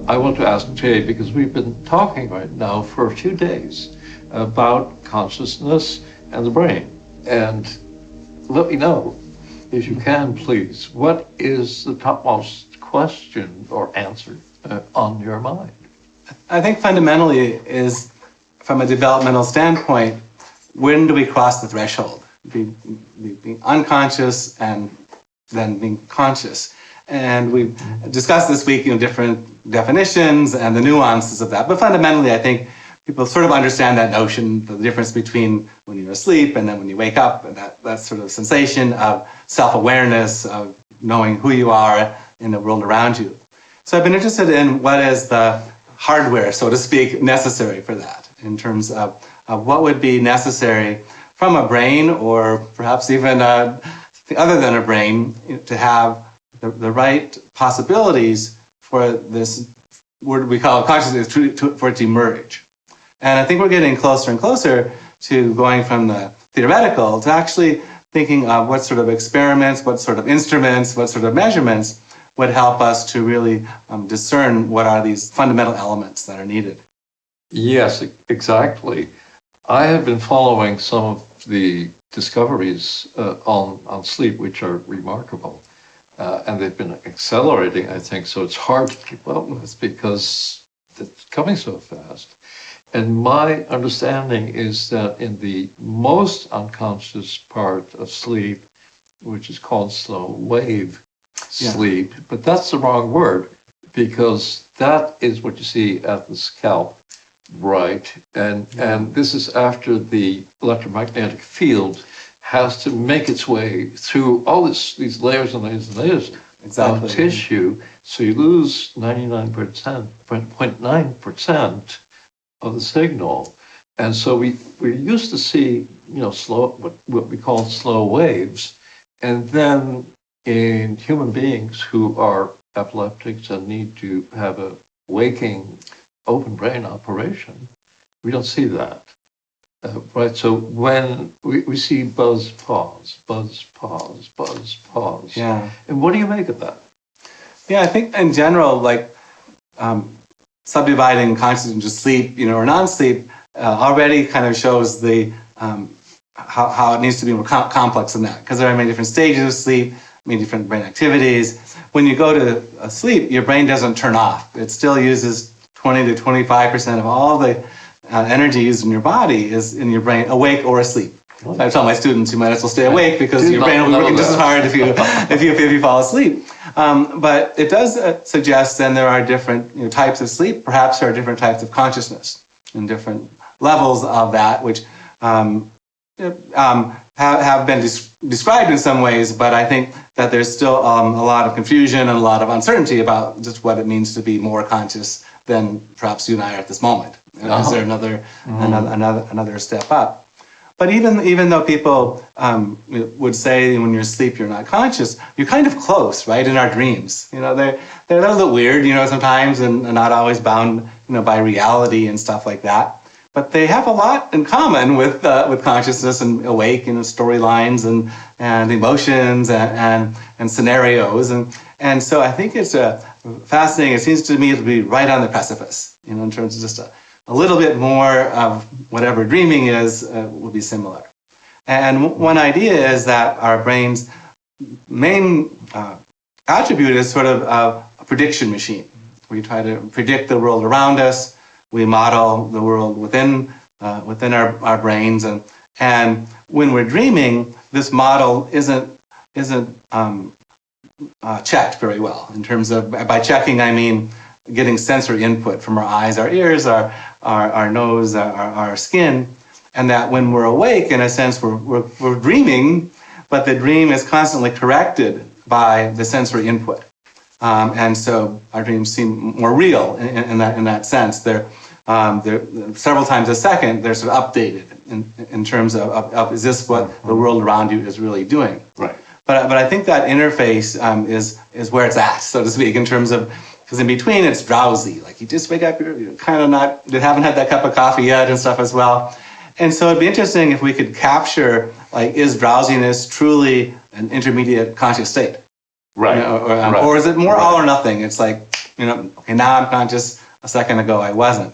I want to ask Jay, because we've been talking right now for a few days about consciousness and the brain. And let me know, if you can, please, what is the topmost question or answer on your mind? I think fundamentally is, from a developmental standpoint, when do we cross the threshold? Being unconscious and then being conscious. And we've discussed this week, different definitions and the nuances of that. But fundamentally, I think people sort of understand that notion, the difference between when you're asleep and then when you wake up, and that sort of sensation of self-awareness, of knowing who you are in the world around you. So I've been interested in what is the hardware, so to speak, necessary for that, in terms of what would be necessary from a brain, or perhaps even other than a brain, to have the right possibilities for this, what we call consciousness, for it to emerge. And I think we're getting closer and closer to going from the theoretical to actually thinking of what sort of experiments, what sort of instruments, what sort of measurements would help us to really discern what are these fundamental elements that are needed. Yes, exactly. I have been following some of the discoveries on sleep, which are remarkable. And they've been accelerating, I think, so it's hard to keep up with because it's coming so fast. And my understanding is that in the most unconscious part of sleep, which is called slow wave sleep, but that's the wrong word, because that is what you see at the scalp, right? And this is after the electromagnetic field has to make its way through all these layers and layers and layers of tissue. So you lose 99.9% of the signal. And so we used to see, slow, what we call slow waves. And then in human beings who are epileptics and need to have a waking open brain operation, we don't see that. Right, so when we see buzz, pause, buzz, pause, buzz, pause. Yeah. And what do you make of that? Yeah, I think in general, subdividing consciousness into sleep, or non-sleep, already kind of shows the how it needs to be more complex than that, because there are many different stages of sleep, many different brain activities. When you go to sleep, your brain doesn't turn off. It still uses 20 to 25% of all the energy used in your body is in your brain, awake or asleep. I tell my students you might as well stay awake because your brain will be working just as hard if you fall asleep. But it does suggest then there are different types of sleep. Perhaps there are different types of consciousness and different levels of that, which have been described in some ways. But I think that there's still a lot of confusion and a lot of uncertainty about just what it means to be more conscious than perhaps you and I are at this moment. Is there another step up? But even though people would say when you're asleep you're not conscious, you're kind of close, right? In our dreams, they're a little bit weird, sometimes, and not always bound, by reality and stuff like that. But they have a lot in common with consciousness and awake, storylines and emotions and scenarios, and so I think it's fascinating. It seems to me to be right on the precipice, in terms of just a little bit more of whatever dreaming is will be similar. And one idea is that our brain's main attribute is sort of a prediction machine. We try to predict the world around us. We model the world within our brains, and when we're dreaming, this model isn't checked very well. In terms of, by checking, I mean getting sensory input from our eyes, our ears, our nose, our skin, and that when we're awake, in a sense, we're dreaming, but the dream is constantly corrected by the sensory input, and so our dreams seem more real in that sense. They're several times a second. They're sort of updated in terms of is this what the world around you is really doing? Right. But I think that interface is where it's at, so to speak, in terms of. Because in between it's drowsy, like you just wake up, you're kind of you haven't had that cup of coffee yet and stuff as well. And so it'd be interesting if we could capture, is drowsiness truly an intermediate conscious state? Right. Or is it more all or nothing? It's like okay, now I'm conscious, a second ago I wasn't.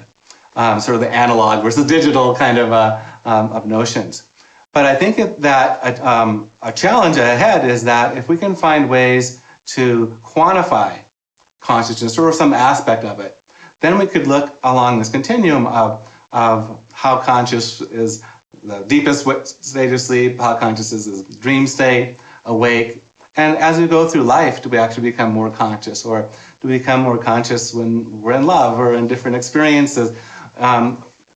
Sort of the analog versus digital kind of notions. But I think that a challenge ahead is that if we can find ways to quantify consciousness or some aspect of it, then we could look along this continuum of how conscious is the deepest state of sleep, how conscious is dream state, awake. And as we go through life, do we actually become more conscious, or do we become more conscious when we're in love or in different experiences?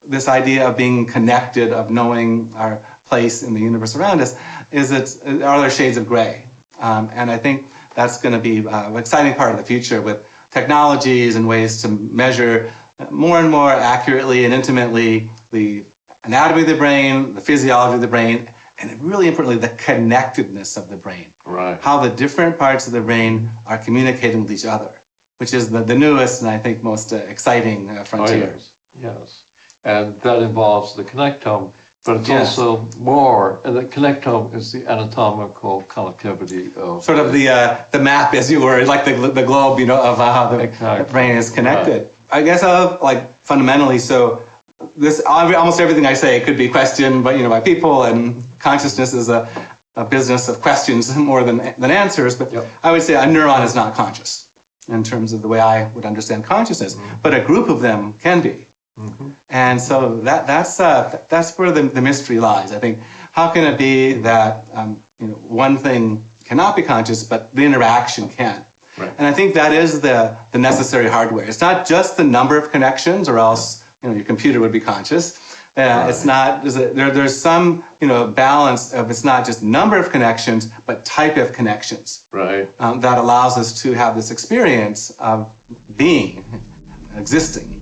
This idea of being connected, of knowing our place in the universe around us, are there shades of gray? And I think that's going to be an exciting part of the future with technologies and ways to measure more and more accurately and intimately the anatomy of the brain, the physiology of the brain, and really importantly, the connectedness of the brain. Right. How the different parts of the brain are communicating with each other, which is the newest and I think most exciting frontier. Oh, yes. And that involves the connectome, but it's Yes. also more, and the connectome is the anatomical connectivity of... Sort of the map, as you were, like the globe, of how the Exactly. brain is connected. Right. I guess fundamentally, so this almost everything I say could be questioned by people, and consciousness is a business of questions more than answers, but Yep. I would say a neuron is not conscious in terms of the way I would understand consciousness, but a group of them can be. Mm-hmm. And so that's where the mystery lies. I think, how can it be that one thing cannot be conscious, but the interaction can? Right. And I think that is the necessary hardware. It's not just the number of connections, or else your computer would be conscious. Right. It's not. There's some balance of, it's not just number of connections, but type of connections. Right. That allows us to have this experience of being, existing.